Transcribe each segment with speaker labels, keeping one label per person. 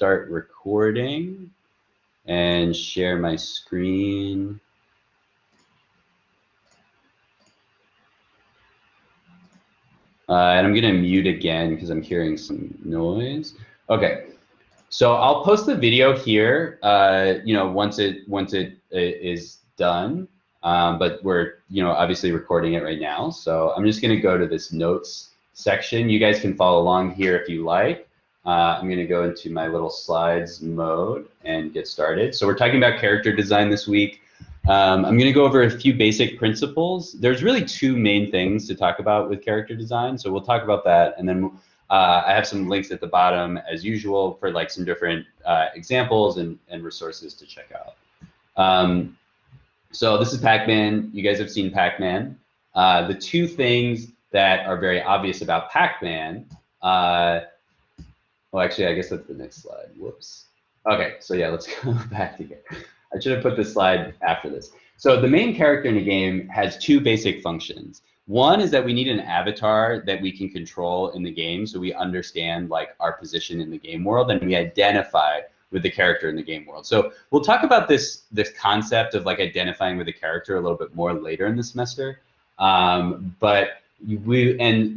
Speaker 1: start recording and share my screen. And I'm gonna mute again because I'm hearing some noise. Okay, so I'll post the video here, you know, once it is done. But we're, you know, obviously recording it right now. So I'm just gonna go to this notes section. You guys can follow along here if you like. I'm gonna go into my little slides mode and get started. So we're talking about character design this week. I'm going to go over a few basic principles. There's really two main things to talk about with character design, so we'll talk about that, and then I have some links at the bottom as usual for like some different examples and resources to check out. So this is Pac-Man. You guys have seen Pac-Man. The two things that are very obvious about Pac-Man, well, actually, I guess that's the next slide. Whoops. Okay, so yeah, let's go back to here. I should have put this slide after this. So the main character in the game has two basic functions. One is that we need an avatar that we can control in the game, so we understand like our position in the game world and we identify with the character in the game world. So we'll talk about this concept of like identifying with the character a little bit more later in the semester. And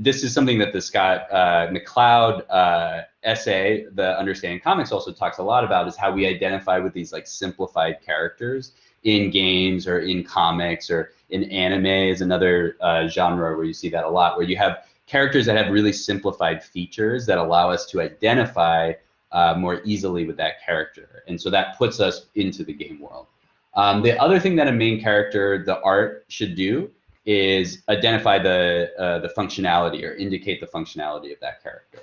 Speaker 1: this is something that the Scott McCloud essay, the Understanding Comics, also talks a lot about, is how we identify with these like simplified characters in games or in comics or in anime is another genre where you see that a lot, where you have characters that have really simplified features that allow us to identify more easily with that character. And so that puts us into the game world. The other thing that a main character, the art, should do is identify the functionality or indicate the functionality of that character.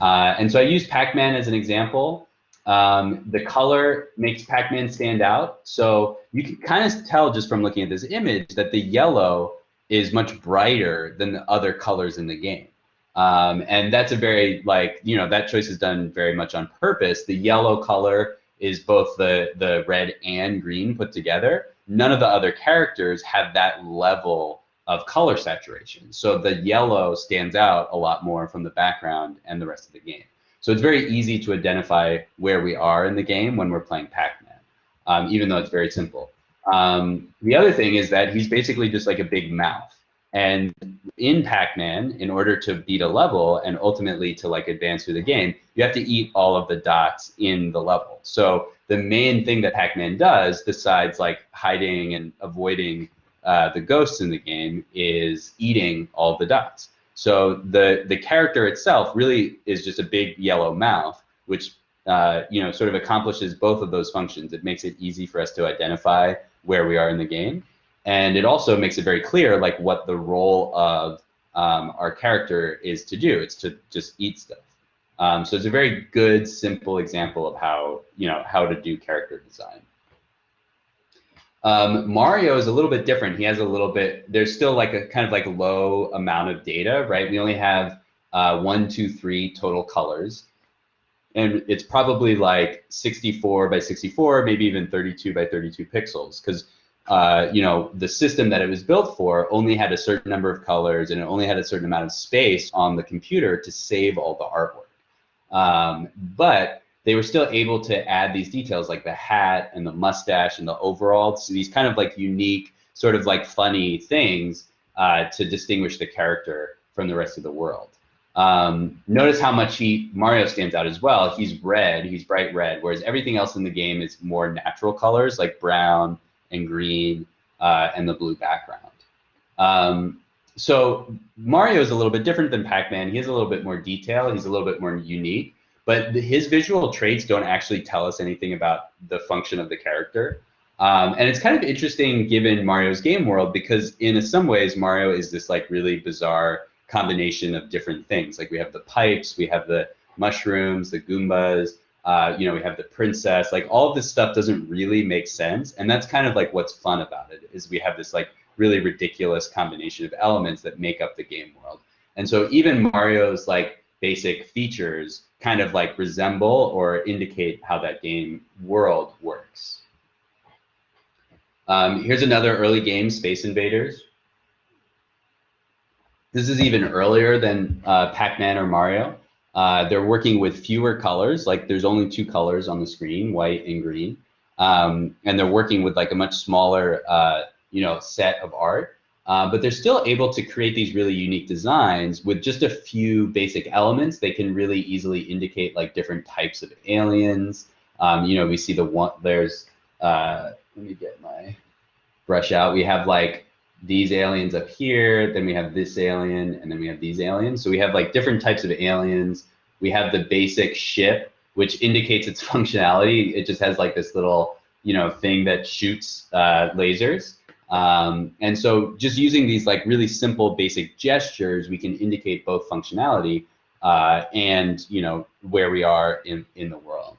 Speaker 1: And so I used Pac-Man as an example. The color makes Pac-Man stand out. So you can kind of tell just from looking at this image that the yellow is much brighter than the other colors in the game. And that's a very, like, you know, that choice is done very much on purpose. The yellow color is both the red and green put together. None of the other characters have that level of color saturation. So the yellow stands out a lot more from the background and the rest of the game. So it's very easy to identify where we are in the game when we're playing Pac-Man, even though it's very simple. The other thing is that he's basically just like a big mouth. And in Pac-Man, in order to beat a level and ultimately to like advance through the game, you have to eat all of the dots in the level. So the main thing that Pac-Man does, besides like hiding and avoiding the ghosts in the game, is eating all the dots. So the character itself really is just a big yellow mouth, which you know, sort of accomplishes both of those functions. It makes it easy for us to identify where we are in the game. And it also makes it very clear like what the role of our character is to do. It's to just eat stuff. So it's a very good, simple example of how, you know, how to do character design. Mario is a little bit different. He has a little bit, there's still like a kind of like low amount of data, right? We only have 1, 2, 3 total colors. And it's probably like 64 by 64, maybe even 32 by 32 pixels, because you know, the system that it was built for only had a certain number of colors and it only had a certain amount of space on the computer to save all the artwork. But they were still able to add these details like the hat and the mustache and the overall, so these kind of like unique, sort of like funny things to distinguish the character from the rest of the world. Notice how much Mario stands out as well. He's red, he's bright red, whereas everything else in the game is more natural colors like brown and green and the blue background. So Mario is a little bit different than Pac-Man. He has a little bit more detail. He's a little bit more unique, but his visual traits don't actually tell us anything about the function of the character. And it's kind of interesting given Mario's game world, because in some ways Mario is this like really bizarre combination of different things. Like we have the pipes, we have the mushrooms, the Goombas, you know, we have the princess. Like all of this stuff doesn't really make sense, and that's kind of like what's fun about it, is we have this like really ridiculous combination of elements that make up the game world. And so even Mario's like basic features kind of like resemble or indicate how that game world works. Here's another early game, Space Invaders. This is even earlier than Pac-Man or Mario. They're working with fewer colors, like there's only 2 colors on the screen, white and green. And they're working with like a much smaller, set of art. But they're still able to create these really unique designs with just a few basic elements. They can really easily indicate like different types of aliens. We see let me get my brush out. We have like these aliens up here, then we have this alien, and then we have these aliens. So we have like different types of aliens. We have the basic ship, which indicates its functionality. It just has like this little, thing that shoots lasers. And so just using these like really simple basic gestures, we can indicate both functionality and where we are in the world.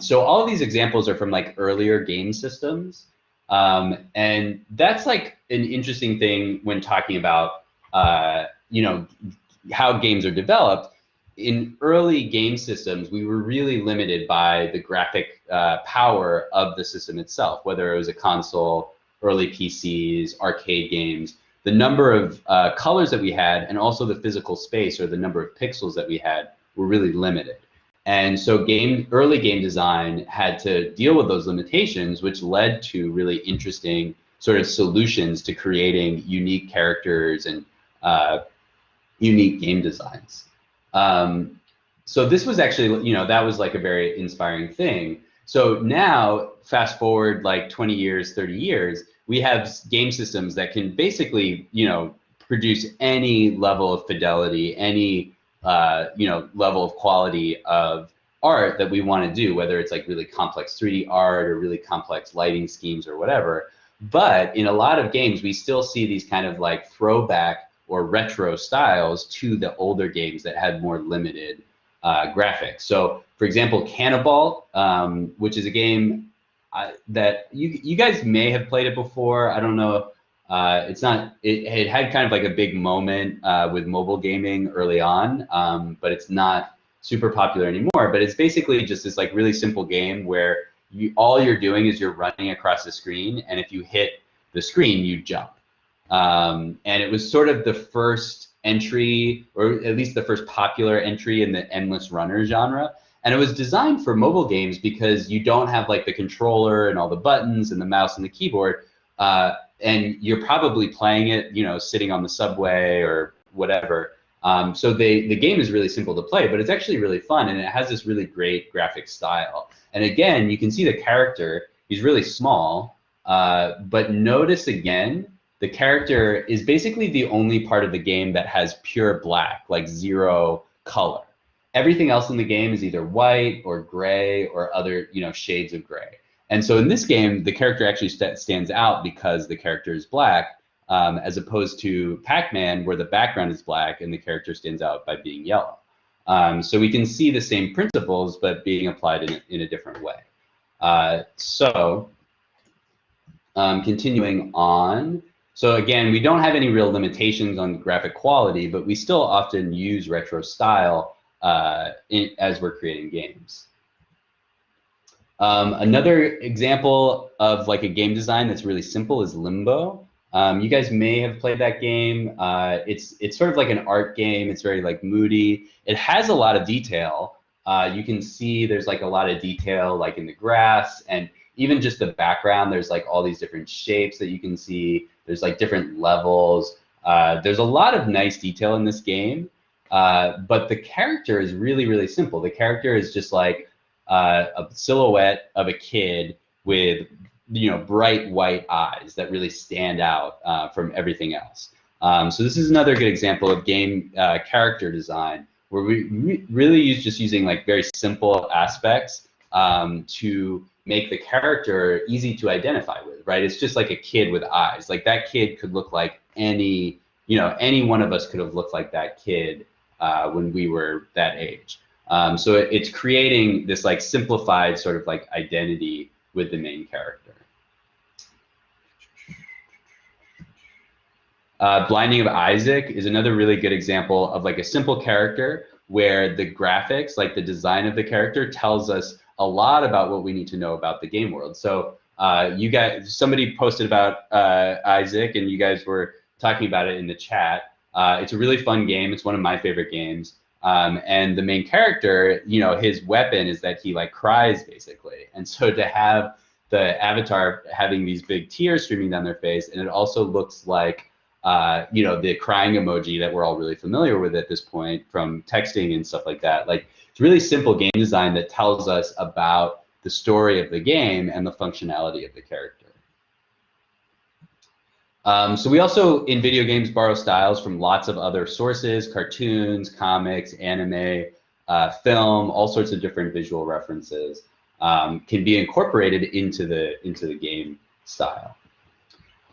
Speaker 1: So all of these examples are from like earlier game systems. And that's like an interesting thing when talking about how games are developed. In early game systems, we were really limited by the graphic power of the system itself, whether it was a console, early PCs, arcade games. The number of colors that we had and also the physical space or the number of pixels that we had were really limited. And so early game design had to deal with those limitations, which led to really interesting sort of solutions to creating unique characters and unique game designs. So this was actually, that was like a very inspiring thing. So now, fast forward like 20 years, 30 years, we have game systems that can basically, produce any level of fidelity, any level of quality of art that we want to do, whether it's like really complex 3D art or really complex lighting schemes or whatever. But in a lot of games, we still see these kind of like throwback or retro styles to the older games that had more limited graphics. So, for example, Canabalt, which is a game that you guys may have played it before. I don't know. It had kind of like a big moment with mobile gaming early on, but it's not super popular anymore. But it's basically just this like really simple game where all you're doing is you're running across the screen, and if you hit the screen, you jump. And it was sort of the first entry, or at least the first popular entry in the endless runner genre. And it was designed for mobile games because you don't have like the controller and all the buttons and the mouse and the keyboard. And you're probably playing it, sitting on the subway or whatever. So the game is really simple to play, but it's actually really fun, and it has this really great graphic style. And again, you can see the character, he's really small, but notice again, the character is basically the only part of the game that has pure black, like zero color. Everything else in the game is either white or gray or other, shades of gray. And so in this game, the character actually stands out because the character is black, as opposed to Pac-Man, where the background is black and the character stands out by being yellow. So we can see the same principles, but being applied in a different way. Continuing on. So again, we don't have any real limitations on graphic quality, but we still often use retro style as we're creating games. Another example of like a game design that's really simple is Limbo. You guys may have played that game. It's sort of like an art game. It's very like moody. It has a lot of detail. You can see there's like a lot of detail like in the grass, and even just the background, there's like all these different shapes that you can see. There's like different levels. There's a lot of nice detail in this game, but the character is really, really simple. The character is just like a silhouette of a kid with bright white eyes that really stand out from everything else. So this is another good example of game character design where we really using like very simple aspects to make the character easy to identify with, right? It's just like a kid with eyes. Like that kid could look like any one of us could have looked like that kid when we were that age. So it's creating this like simplified sort of like identity with the main character. Blinding of Isaac is another really good example of like a simple character where the graphics, like the design of the character, tells us a lot about what we need to know about the game world. So somebody posted about Isaac, and you guys were talking about it in the chat. It's a really fun game. It's one of my favorite games. And the main character, his weapon is that he like cries basically. And so to have the avatar having these big tears streaming down their face, and it also looks like, the crying emoji that we're all really familiar with at this point from texting and stuff like that. Like, it's really simple game design that tells us about the story of the game and the functionality of the character. So we also, in video games, borrow styles from lots of other sources: cartoons, comics, anime, film, all sorts of different visual references can be incorporated into the game style.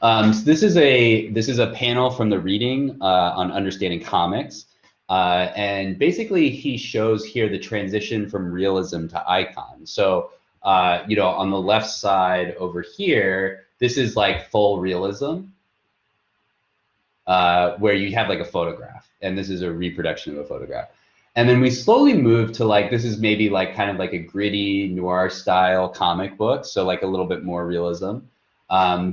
Speaker 1: So this is a panel from the reading on understanding comics, and basically he shows here the transition from realism to icon. So on the left side over here, this is like full realism, where you have like a photograph, and this is a reproduction of a photograph. And then we slowly move to like, this is maybe like kind of like a gritty noir style comic book, so like a little bit more realism.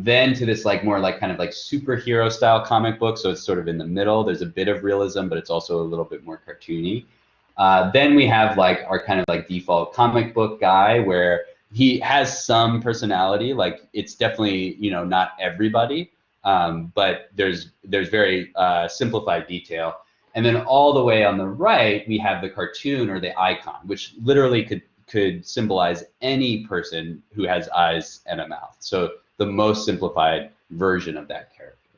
Speaker 1: Then to this like more like kind of like superhero style comic book, so it's sort of in the middle. There's a bit of realism, but it's also a little bit more cartoony. Then we have like our kind of like default comic book guy, where he has some personality. Like, it's definitely, not everybody, but there's very simplified detail. And then all the way on the right, we have the cartoon or the icon, which literally could symbolize any person who has eyes and a mouth. So the most simplified version of that character.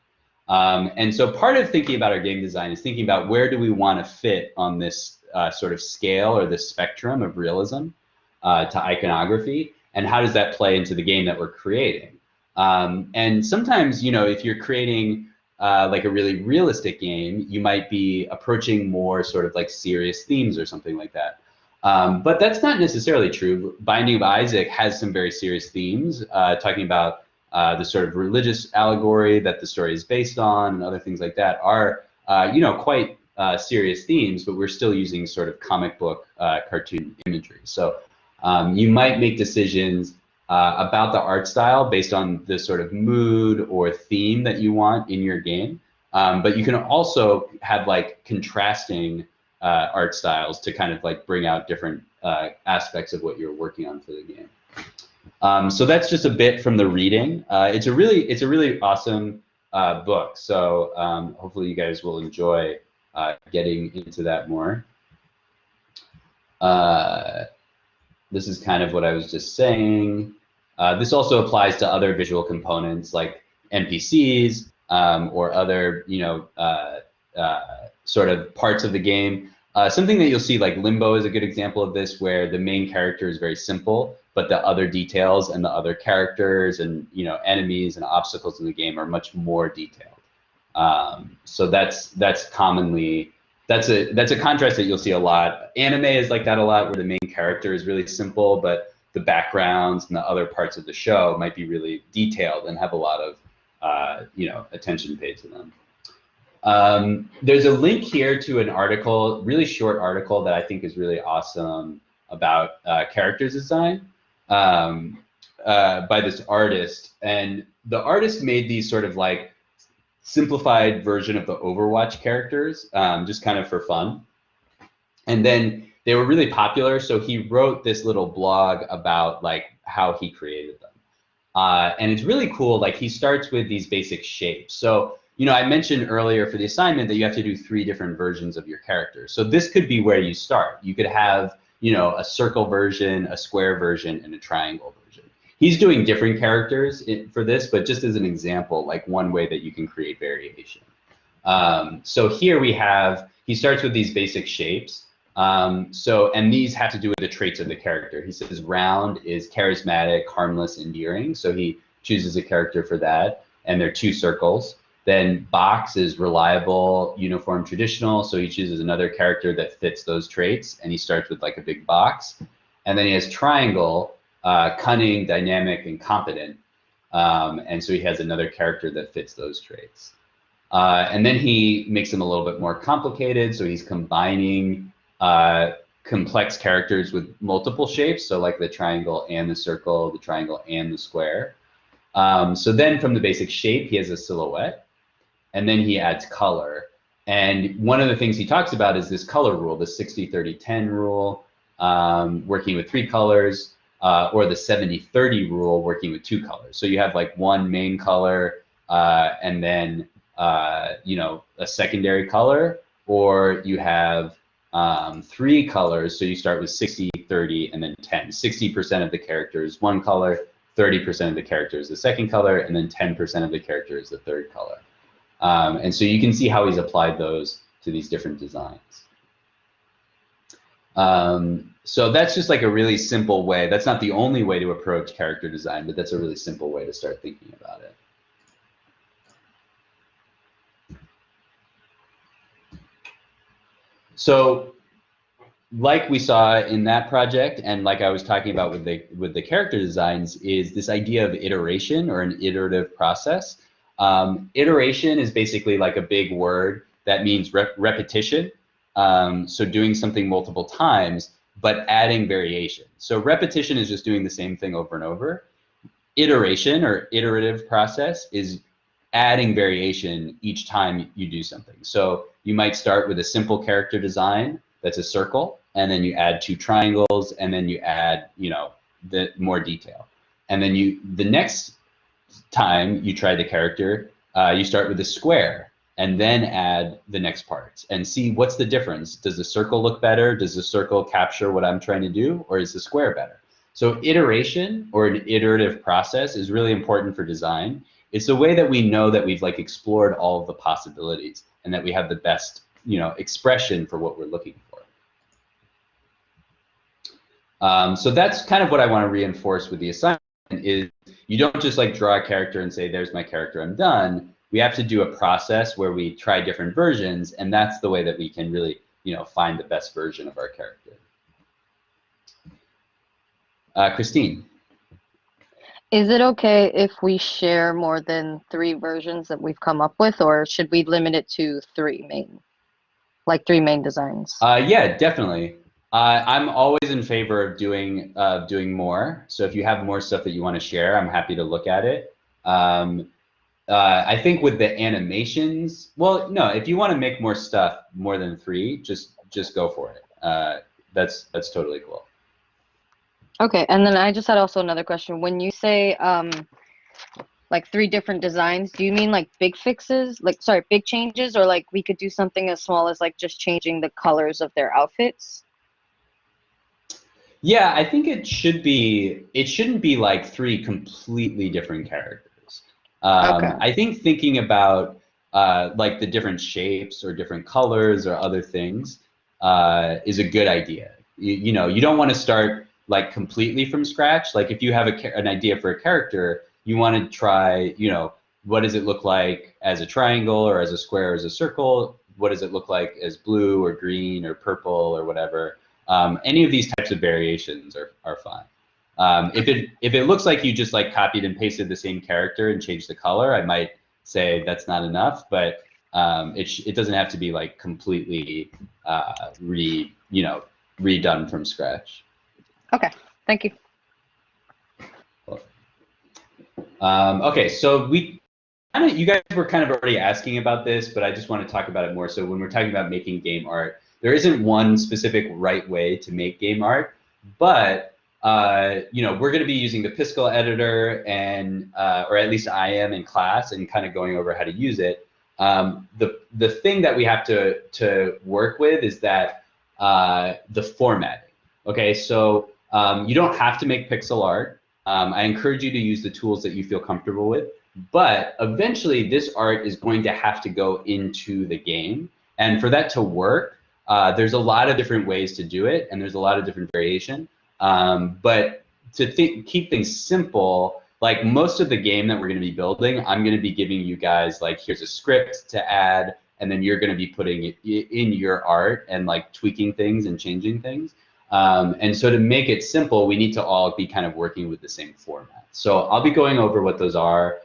Speaker 1: And so part of thinking about our game design is thinking about where do we want to fit on this sort of scale or this spectrum of realism to iconography, and how does that play into the game that we're creating? And sometimes, if you're creating like a really realistic game, you might be approaching more sort of like serious themes or something like that. But that's not necessarily true. Binding of Isaac has some very serious themes, talking about the sort of religious allegory that the story is based on, and other things like that are, quite serious themes, but we're still using sort of comic book cartoon imagery. So you might make decisions about the art style based on the sort of mood or theme that you want in your game. But you can also have like contrasting art styles to kind of like bring out different aspects of what you're working on for the game. So that's just a bit from the reading. It's a really awesome book. So hopefully you guys will enjoy getting into that more. This is kind of what I was just saying. This also applies to other visual components like NPCs or other, sort of parts of the game. Something that you'll see, like Limbo is a good example of this, where the main character is very simple, but the other details and the other characters and enemies and obstacles in the game are much more detailed. So that's commonly that's a contrast that you'll see a lot. Anime is like that a lot, where the main character is really simple, but the backgrounds and the other parts of the show might be really detailed and have a lot of attention paid to them. There's a link here to an article, really short article that I think is really awesome about character design by this artist. And the artist made these sort of like simplified version of the Overwatch characters, just kind of for fun. And then they were really popular, so he wrote this little blog about like how he created them. And it's really cool. Like, he starts with these basic shapes. So I mentioned earlier for the assignment that you have to do 3 different versions of your character. So this could be where you start. You could have a circle version, a square version, and a triangle version. He's doing different characters for this, but just as an example, like one way that you can create variation. So here he starts with these basic shapes. And these have to do with the traits of the character. He says round is charismatic, harmless, endearing. So he chooses a character for that, and there are 2 circles. Then box is reliable, uniform, traditional. So he chooses another character that fits those traits, and he starts with like a big box. And then he has triangle, cunning, dynamic, and competent. And so he has another character that fits those traits. And then he makes them a little bit more complicated. So he's combining complex characters with multiple shapes. So like the triangle and the circle, the triangle and the square. So then from the basic shape, he has a silhouette. And then he adds color. And one of the things he talks about is this color rule, the 60-30-10 rule, working with 3 colors, or the 70-30 rule, working with 2 colors. So you have like one main color and then you know, a secondary color, or you have 3 colors. So you start with 60, 30, and then 10. 60% of the character is one color, 30% of the character is the second color, and then 10% of the character is the third color. And so you can see how he's applied those to these different designs. So that's just like a really simple way. That's not the only way to approach character design, but that's a really simple way to start thinking about it. So like we saw in that project, and like I was talking about with the character designs, is this idea of iteration or an iterative process. Iteration is basically like a big word that means repetition. So doing something multiple times, but adding variation. So repetition is just doing the same thing over and over. Iteration or iterative process is adding variation each time you do something. So you might start with a simple character design that's a circle, and then you add 2 triangles, and then you add, you know, the more detail. And then the next time you try the character, you start with a square, and then add the next parts, and see what's the difference. Does the circle look better? Does the circle capture what I'm trying to do, or is the square better? So iteration or an iterative process is really important for design. It's the way that we know that we've like explored all of the possibilities and that we have the best, you know, expression for what we're looking for. So that's kind of what I want to reinforce with the assignment is you don't just like draw a character and say, there's my character, I'm done. We have to do a process where we try different versions, and that's the way that we can really, you know, find the best version of our character. Christine.
Speaker 2: Is it okay if we share more than 3 versions that we've come up with, or should we limit it to 3 main designs?
Speaker 1: Yeah, definitely. I'm always in favor of doing more. So if you have more stuff that you want to share, I'm happy to look at it. I think with the animations, well, no, if you want to make more stuff, more than 3, just go for it. That's totally cool.
Speaker 2: Okay, and then I just had also another question. When you say like 3 different designs, do you mean like big fixes, like sorry, big changes, or like we could do something as small as like just changing the colors of their outfits?
Speaker 1: Yeah, I think it shouldn't be like 3 completely different characters.
Speaker 2: Okay.
Speaker 1: I think thinking about like the different shapes or different colors or other things is a good idea. You know, you don't want to start like completely from scratch. Like if you have an idea for a character, you want to try, you know, what does it look like as a triangle or as a square or as a circle? What does it look like as blue or green or purple or whatever? Any of these types of variations are fine. If it looks like you just like copied and pasted the same character and changed the color, I might say that's not enough. But it doesn't have to be like completely redone from scratch.
Speaker 2: Okay, thank you.
Speaker 1: Okay, so you guys were kind of already asking about this, but I just want to talk about it more. So when we're talking about making game art, there isn't one specific right way to make game art, but you know, we're going to be using the Piskel editor, and or at least I am in class, and kind of going over how to use it. The thing that we have to work with is that the formatting. Okay, so you don't have to make pixel art. I encourage you to use the tools that you feel comfortable with, but eventually this art is going to have to go into the game, and for that to work, there's a lot of different ways to do it, and there's a lot of different variation. But to keep things simple, like most of the game that we're going to be building, I'm going to be giving you guys like, here's a script to add, and then you're going to be putting it in your art and like tweaking things and changing things. And so to make it simple, we need to all be kind of working with the same format. So I'll be going over what those are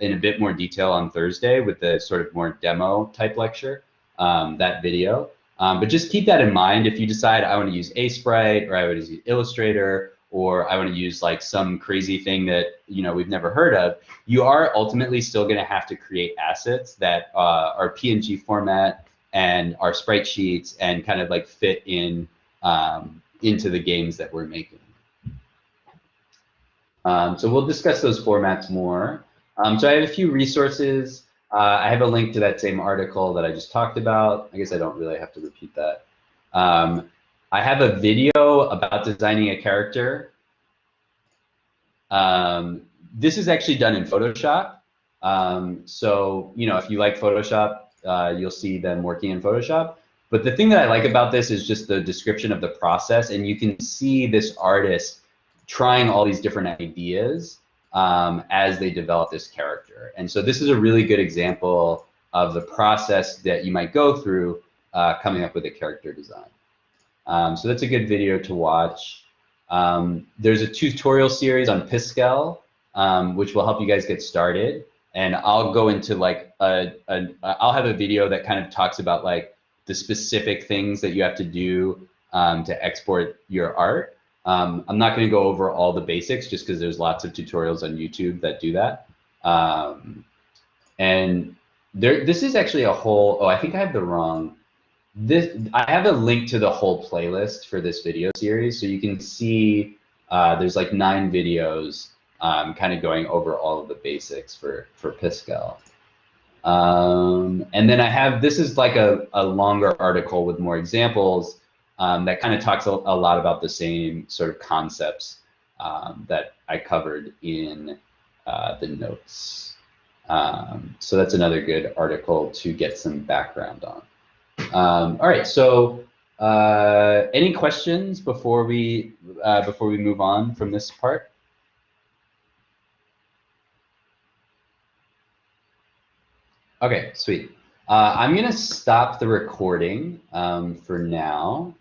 Speaker 1: in a bit more detail on Thursday with the sort of more demo type lecture, that video. But just keep that in mind if you decide I want to use Sprite or I want to use Illustrator or I want to use like some crazy thing that we've never heard of, you are ultimately still going to have to create assets that are PNG format and are sprite sheets and kind of like fit in into the games that we're making. So we'll discuss those formats more. So I have a few resources. I have a link to that same article that I just talked about. I guess I don't really have to repeat that. I have a video about designing a character. This is actually done in Photoshop. So if you like Photoshop, you'll see them working in Photoshop. But the thing that I like about this is just the description of the process, and you can see this artist trying all these different ideas as they develop this character. And so this is a really good example of the process that you might go through coming up with a character design. So that's a good video to watch. There's a tutorial series on Piskel, which will help you guys get started. And I'll go into like I'll have a video that kind of talks about like the specific things that you have to do to export your art. I'm not going to go over all the basics just because there's lots of tutorials on YouTube that do that. And this is actually a whole, I think I have the wrong, I have a link to the whole playlist for this video series. So you can see there's like 9 videos kind of going over all of the basics for Piskel. And then I have, this is like a longer article with more examples that kind of talks a lot about the same sort of concepts that I covered in the notes. So that's another good article to get some background on. All right, so any questions before we move on from this part? Okay, sweet. I'm gonna stop the recording for now.